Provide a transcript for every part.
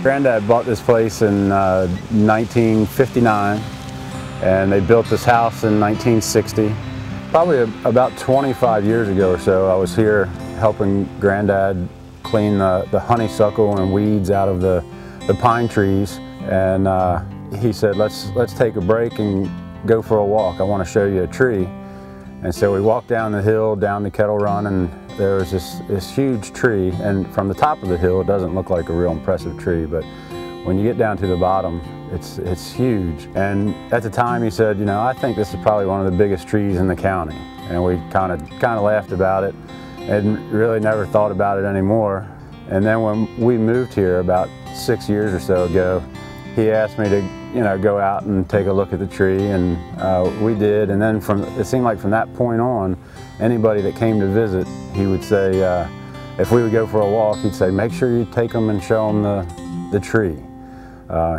Granddad bought this place in 1959, and they built this house in 1960. Probably about 25 years ago or so, I was here helping Granddad clean the honeysuckle and weeds out of the pine trees, and he said, let's take a break and go for a walk. I want to show you a tree. And so we walked down the hill, down to Kettle Run, and there was this huge tree, and from the top of the hill it doesn't look like a real impressive tree, but when you get down to the bottom, it's huge. And at the time he said, you know, I think this is probably one of the biggest trees in the county. And we kind of laughed about it and really never thought about it anymore. And then when we moved here about 6 years or so ago, he asked me to, you know, go out and take a look at the tree, and we did. And then it seemed like from that point on, anybody that came to visit, he would say, if we would go for a walk, he'd say, make sure you take them and show them the tree.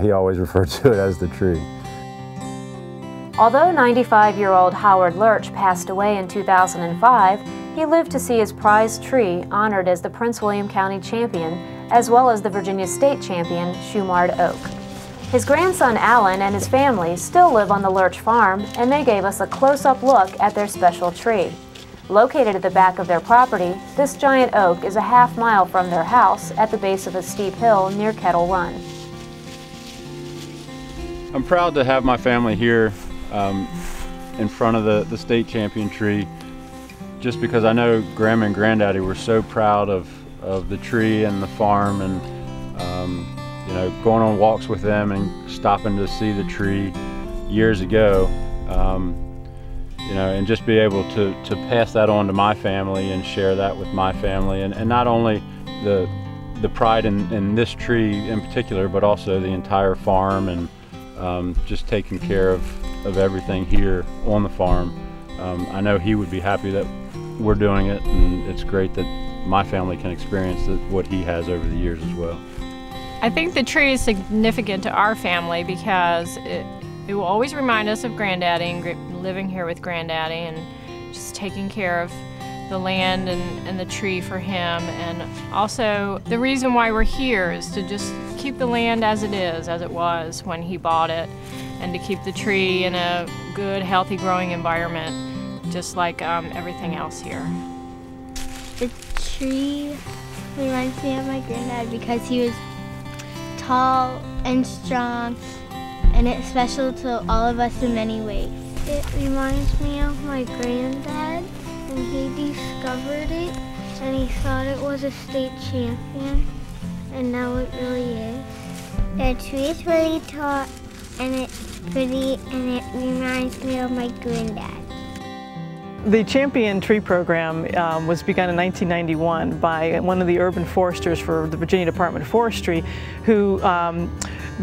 He always referred to it as the tree. Although 95-year-old Howard Lerch passed away in 2005, he lived to see his prized tree honored as the Prince William County champion, as well as the Virginia State champion, Shumard Oak. His grandson Alan and his family still live on the Lerch Farm, and they gave us a close-up look at their special tree. Located at the back of their property, this giant oak is a half-mile from their house at the base of a steep hill near Kettle Run. I'm proud to have my family here in front of the state champion tree, just because I know Grandma and Granddaddy were so proud of the tree and the farm, and you know, going on walks with them and stopping to see the tree years ago, you know, and just be able to pass that on to my family and share that with my family, and not only the pride in this tree in particular, but also the entire farm, and just taking care of everything here on the farm. I know he would be happy that we're doing it, and it's great that my family can experience what he has over the years as well. I think the tree is significant to our family because it will always remind us of Granddaddy and living here with Granddaddy, and just taking care of the land and the tree for him. And also the reason why we're here is to just keep the land as it is, as it was when he bought it, and to keep the tree in a good, healthy growing environment, just like everything else here. The tree reminds me of my granddad because he was tall and strong, and it's special to all of us in many ways. It reminds me of my granddad, and he discovered it, and he thought it was a state champion, and now it really is. The tree is really tall, and it's pretty, and it reminds me of my granddad. The Champion Tree Program was begun in 1991 by one of the urban foresters for the Virginia Department of Forestry, who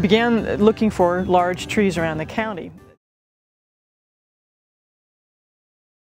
began looking for large trees around the county.